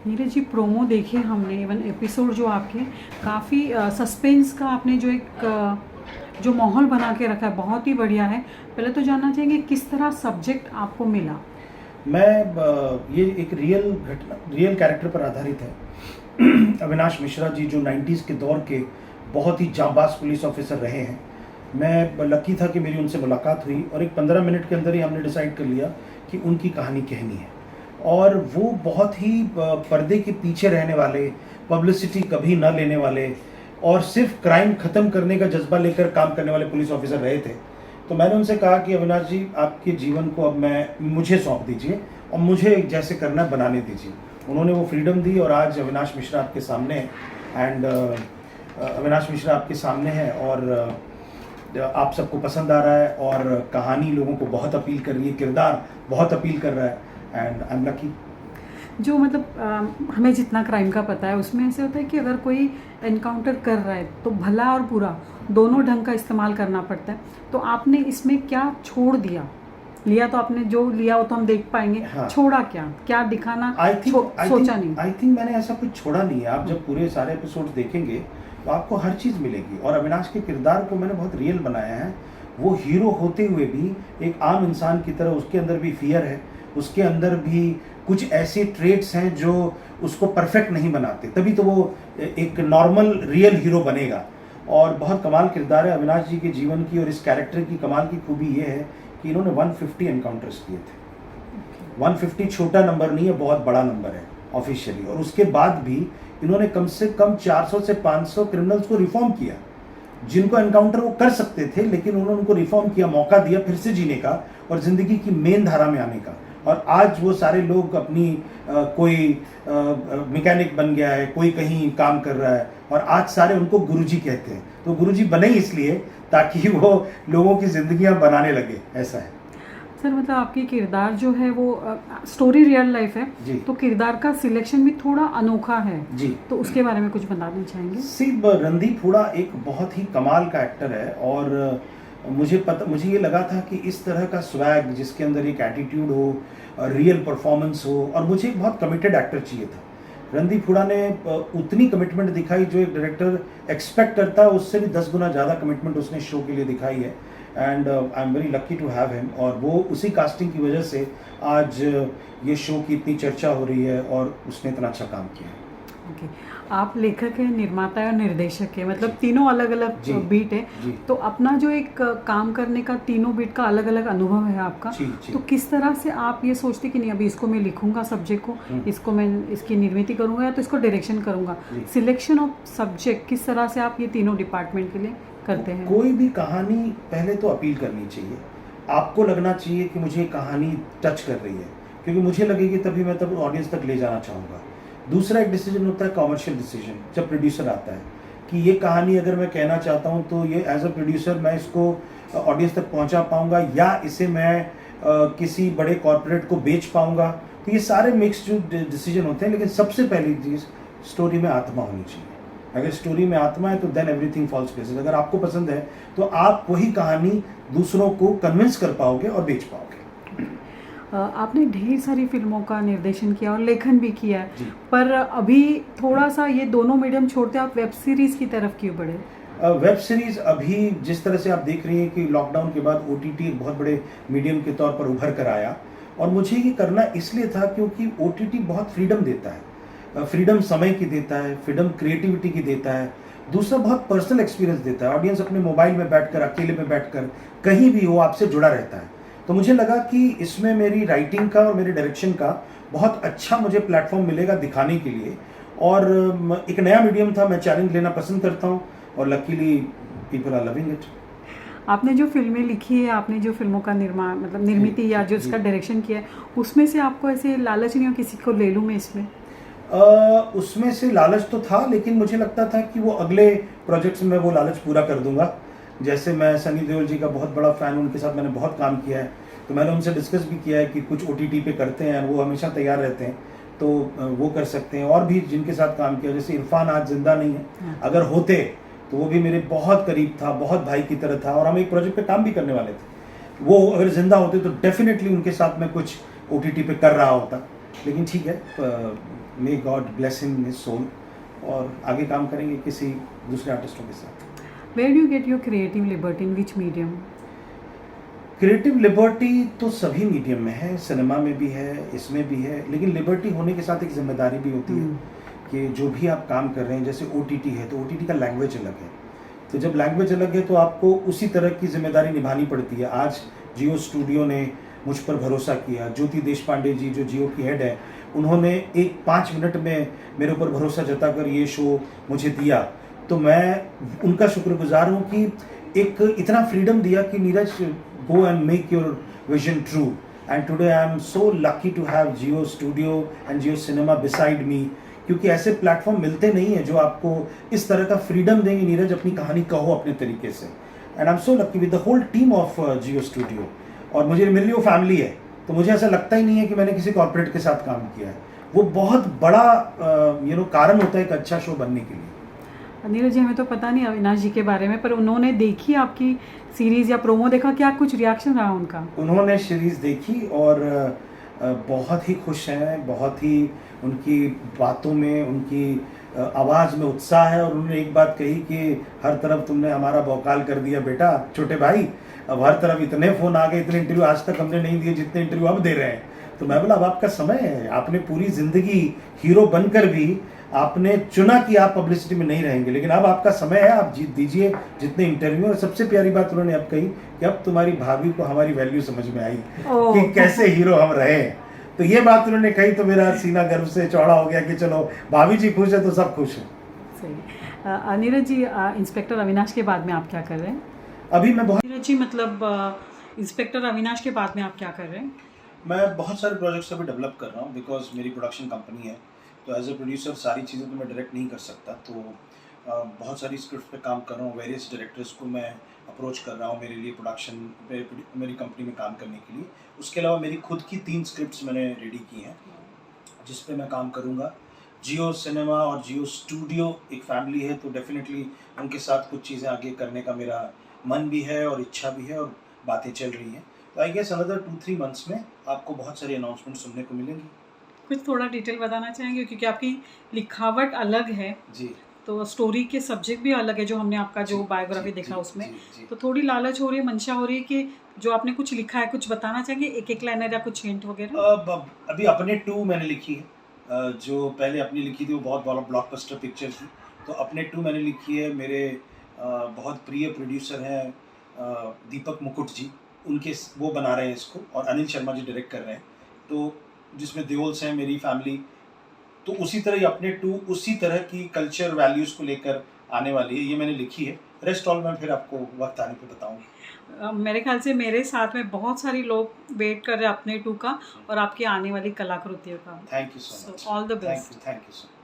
Neeraj ji, promo देखे हमने, even episode जो आपके काफ़ी सस्पेंस का आपने जो एक जो माहौल बना के रखा है बहुत ही बढ़िया है। पहले तो जानना चाहेंगे किस तरह सब्जेक्ट आपको मिला। ये एक रियल कैरेक्टर पर आधारित है। अविनाश मिश्रा जी जो 90s के दौर के बहुत ही जांबाज पुलिस ऑफिसर रहे हैं। मैं लकी था कि मेरी उनसे मुलाकात हुई और एक 15 मिनट के अंदर ही हमने डिसाइड कर लिया कि उनकी कहानी कहनी है। और वो बहुत ही पर्दे के पीछे रहने वाले, पब्लिसिटी कभी न लेने वाले और सिर्फ क्राइम ख़त्म करने का जज्बा लेकर काम करने वाले पुलिस ऑफिसर रहे थे। तो मैंने उनसे कहा कि अविनाश जी, आपके जीवन को अब मुझे सौंप दीजिए और मुझे जैसे करना बनाने दीजिए। उन्होंने वो फ्रीडम दी और आज अविनाश मिश्रा आपके सामने है। एंड अविनाश मिश्रा आपके सामने है और आप सबको पसंद आ रहा है और कहानी लोगों को बहुत अपील कर रही है, किरदार बहुत अपील कर रहा है एंड आई एम लकी। जो मतलब हमें जितना क्राइम का पता है उसमें ऐसे होता है कि अगर कोई एनकाउंटर कर रहा है तो भला और बुरा दोनों ढंग का इस्तेमाल करना पड़ता है। तो आपने इसमें क्या छोड़ दिया? लिया तो आपने जो लिया वो तो हम देख पाएंगे। हाँ। छोड़ा क्या क्या दिखाना सोचा नहीं? आई थिंक मैंने ऐसा कुछ छोड़ा नहीं है। आप जब पूरे सारे एपिसोड देखेंगे तो आपको हर चीज़ मिलेगी और अविनाश के किरदार को मैंने बहुत रियल बनाया है। वो हीरो होते हुए भी एक आम इंसान की तरह उसके अंदर भी फियर है, उसके अंदर भी कुछ ऐसे ट्रेट्स हैं जो उसको परफेक्ट नहीं बनाते, तभी तो वो एक नॉर्मल रियल हीरो बनेगा। और बहुत कमाल किरदार है अविनाश जी के जीवन की और इस कैरेक्टर की कमाल की खूबी ये है कि इन्होंने 150 एनकाउंटर्स किए थे। 150 छोटा नंबर नहीं है, बहुत बड़ा नंबर है ऑफिशियली। और उसके बाद भी इन्होंने कम से कम 400 से 500 क्रिमिनल्स को रिफॉर्म किया, जिनको एनकाउंटर वो कर सकते थे, लेकिन उन्होंने उनको रिफॉर्म किया, मौका दिया फिर से जीने का और ज़िंदगी की मेन धारा में आने का। और आज वो सारे लोग अपनी कोई मैकेनिक बन गया है, कोई कहीं काम कर रहा है और आज सारे उनको गुरुजी कहते हैं। तो गुरुजी बने इसलिए ताकि वो लोगों की ज़िंदगियां बनाने लगे, ऐसा है। सर मतलब आपकी किरदार जो है वो स्टोरी रियल लाइफ है जी। तो किरदार का सिलेक्शन भी थोड़ा अनोखा है जी, तो उसके बारे में कुछ बताना चाहेंगे? रणदीप हुडा एक बहुत ही कमाल का एक्टर है और मुझे ये लगा था कि इस तरह का स्वैग जिसके अंदर एक एटीट्यूड हो, रियल परफॉर्मेंस हो, और मुझे एक बहुत कमिटेड एक्टर चाहिए था। रणदीप हुडा ने उतनी कमिटमेंट दिखाई जो एक डायरेक्टर एक्सपेक्ट करता है, उससे भी 10 गुना ज़्यादा कमिटमेंट उसने शो के लिए दिखाई है। And I am very lucky to have him. और वो उसी कास्टिंग की वजह से आज ये शो की इतनी चर्चा हो रही है और उसने इतना अच्छा काम किया है। ओके, आप लेखक हैं, निर्माता है और निर्देशक है, मतलब तीनों अलग अलग बीट है। तो अपना जो एक काम करने का तीनों बीट का अलग अलग अनुभव है आपका, तो किस तरह से आप ये सोचते कि नहीं अभी इसको मैं लिखूंगा सब्जेक्ट को, इसको मैं इसकी निर्मित करूंगा या तो इसको डायरेक्शन करूंगा? सिलेक्शन ऑफ सब्जेक्ट किस तरह से आप ये तीनों डिपार्टमेंट के लिए करते हैं? कोई भी कहानी पहले तो अपील करनी चाहिए, आपको लगना चाहिए कि मुझे कहानी टच कर रही है, क्योंकि मुझे लगेगी तभी मैं तब ऑडियंस तक ले जाना चाहूँगा। दूसरा एक डिसीजन होता है कॉमर्शियल डिसीजन, जब प्रोड्यूसर आता है कि ये कहानी अगर मैं कहना चाहता हूँ तो ये एज अ प्रोड्यूसर मैं इसको ऑडियंस तक पहुँचा पाऊँगा या इसे मैं किसी बड़े कॉर्पोरेट को बेच पाऊँगा। तो ये सारे मिक्स जो डिसीजन होते हैं, लेकिन सबसे पहली चीज़ स्टोरी में आत्मा होनी चाहिए। अगर स्टोरी में आत्मा है तो देन एवरीथिंग फॉल्स प्लेसेस। अगर आपको पसंद है तो आप वही कहानी दूसरों को कन्विंस कर पाओगे और बेच पाओगे। आपने ढेर सारी फिल्मों का निर्देशन किया और लेखन भी किया है, पर अभी थोड़ा सा ये दोनों मीडियम छोड़ते आप वेब सीरीज़ की तरफ क्यों बढ़े? वेब सीरीज़ अभी जिस तरह से आप देख रही हैं कि लॉकडाउन के बाद OTT एक बहुत बड़े मीडियम के तौर पर उभर कर आया, और मुझे ये करना इसलिए था क्योंकि OTT बहुत फ्रीडम देता है। फ्रीडम समय की देता है, फ्रीडम क्रिएटिविटी की देता है, दूसरा बहुत पर्सनल एक्सपीरियंस देता है। ऑडियंस अपने मोबाइल में बैठकर, अकेले में बैठकर, कहीं भी हो आपसे जुड़ा रहता है। तो मुझे लगा कि इसमें मेरी राइटिंग का और मेरे डायरेक्शन का बहुत अच्छा मुझे प्लेटफॉर्म मिलेगा दिखाने के लिए, और एक नया मीडियम था, मैं चैलेंज लेना पसंद करता हूँ और luckily people are loving it. आपने जो फिल्में लिखी है, आपने जो फिल्मों का निर्माण मतलब निर्मित या जो इसका डायरेक्शन किया है, उसमें से आपको ऐसे लालच नहीं हो किसी को ले लूँ मैं इसमें? उसमें से लालच तो था, लेकिन मुझे लगता था कि वो अगले प्रोजेक्ट्स में वो लालच पूरा कर दूंगा। जैसे मैं सनी देओल जी का बहुत बड़ा फ़ैन हूँ, उनके साथ मैंने बहुत काम किया है, तो मैंने उनसे डिस्कस भी किया है कि कुछ OTT पे करते हैं, वो हमेशा तैयार रहते हैं, तो वो कर सकते हैं। और भी जिनके साथ काम किया, जैसे इरफान आज जिंदा नहीं है, अगर होते तो वो भी मेरे बहुत करीब था, बहुत भाई की तरह था, और हम एक प्रोजेक्ट पे काम भी करने वाले थे। वो अगर जिंदा होते तो डेफिनेटली उनके साथ मैं कुछ OTT पे कर रहा होता, लेकिन ठीक है, may God bless him his soul, और आगे काम करेंगे किसी दूसरे आर्टिस्टों के साथ। Where do you get your creative liberty, in which medium? Creative liberty तो सभी मीडियम में है, सिनेमा में भी है, इसमें भी है, लेकिन लिबर्टी होने के साथ एक जिम्मेदारी भी होती है कि जो भी आप काम कर रहे हैं, जैसे OTT है तो OTT का लैंग्वेज अलग है, तो जब लैंग्वेज अलग है तो आपको उसी तरह की जिम्मेदारी निभानी पड़ती है। आज जियो स्टूडियो ने मुझ पर भरोसा किया, ज्योति देशपांडे जी जो जियो की हेड है, उन्होंने एक 5 मिनट में मेरे ऊपर भरोसा जताकर ये शो मुझे दिया, तो मैं उनका शुक्रगुजार हूँ कि एक इतना फ्रीडम दिया कि Neeraj go and make your vision true, and today I am so lucky to have Jio Studio and Jio Cinema beside me, क्योंकि ऐसे प्लेटफॉर्म मिलते नहीं है जो आपको इस तरह का फ्रीडम देंगे, नीरज अपनी कहानी कहो अपने तरीके से, and I am so lucky with the whole team of Jio Studio, और मुझे मेरे लिए वो फैमिली है, तो मुझे ऐसा लगता ही नहीं है कि मैंने किसी कॉर्पोरेट के साथ काम किया है। वो बहुत बड़ा कारण होता है एक अच्छा शो बनने के लिए। नीरज जी, हमें तो पता नहीं अविनाश जी के बारे में, पर उन्होंने देखी आपकी सीरीज या प्रोमो देखा, क्या कुछ रिएक्शन रहा उनका? उन्होंने सीरीज देखी और बहुत ही खुश हैं, बहुत ही उनकी बातों में, उनकी आवाज़ में उत्साह है, और उन्होंने एक बात कही कि हर तरफ तुमने हमारा बौकाल कर दिया बेटा, छोटे भाई, अब हर तरफ इतने फ़ोन आ गए, इतने इंटरव्यू आज तक हमने नहीं दिए जितने इंटरव्यू अब दे रहे हैं। तो मैं बोला अब आपका समय है, आपने पूरी ज़िंदगी हीरो बनकर भी आपने चुना कि आप पब्लिसिटी में नहीं रहेंगे, लेकिन अब आपका समय है, आप जीत दीजिए जितने इंटरव्यू। और सबसे प्यारी बात उन्होंने अब कही कि अब तुम्हारी भाभी को हमारी वैल्यू समझ में आई कि कैसे हीरो हम रहे। तो ये बात उन्होंने कही तो मेरा सीना गर्व से चौड़ा हो गया कि चलो भाभी जी खुश है तो सब खुश हैं। सही। नीरज जी, इंस्पेक्टर अविनाश के बाद में आप क्या कर रहे हैं? अभी मैं बहुत नीरज जी, मतलब इंस्पेक्टर अविनाश के बाद में आप क्या कर रहे हैं? मैं बहुत सारे प्रोजेक्ट्स अभी डेवलप कर रहा हूँ, बिकॉज मेरी प्रोडक्शन कंपनी है, तो एज ए प्रोड्यूसर सारी चीज़ें तो मैं डायरेक्ट नहीं कर सकता, तो बहुत सारी स्क्रिप्ट पे काम कर रहा हूँ, वेरियस डायरेक्टर्स को मैं अप्रोच कर रहा हूँ मेरे लिए प्रोडक्शन मेरी कंपनी में काम करने के लिए। उसके अलावा मेरी खुद की 3 स्क्रिप्ट्स मैंने रेडी की हैं जिस पे मैं काम करूँगा। जियो सिनेमा और जियो स्टूडियो एक फैमिली है, तो डेफिनेटली उनके साथ कुछ चीज़ें आगे करने का मेरा मन भी है और इच्छा भी है, और बातें चल रही हैं। तो आई गेस अनदर 2-3 मंथ्स में आपको बहुत सारी अनाउंसमेंट सुनने को मिलेंगी। कुछ थोड़ा डिटेल बताना चाहेंगे, क्योंकि आपकी लिखावट अलग है जी, तो स्टोरी के सब्जेक्ट भी अलग है, जो हमने आपका जो बायोग्राफी देखा उसमें, तो थोड़ी लालच हो रही है, मंशा हो रही है कि जो आपने कुछ लिखा है कुछ बताना चाहेंगे, एक लाइनर या कुछ हिंट वगैरह? अभी अपने 2 मैंने लिखी है, जो पहले अपनी लिखी थी वो बहुत बड़ा ब्लॉकबस्टर पिक्चर थी, तो अपने 2 मैंने लिखी है। मेरे बहुत प्रिय प्रोड्यूसर हैं दीपक मुकुट जी, उनके वो बना रहे हैं इसको, और अनिल शर्मा जी डायरेक्ट कर रहे हैं, तो जिसमें देओल्स हैं मेरी फैमिली, तो उसी तरह ही अपने 2 उसी तरह की कल्चर वैल्यूज़ को लेकर आने वाली है। ये मैंने लिखी है, रेस्ट ऑल मैं फिर आपको वक्त आने पे बताऊँगा। मेरे ख्याल से मेरे साथ में बहुत सारे लोग वेट कर रहे हैं अपने 2 का और आपकी आने वाली कलाकृतियों का। Thank you so much. All the best. Thank you so much.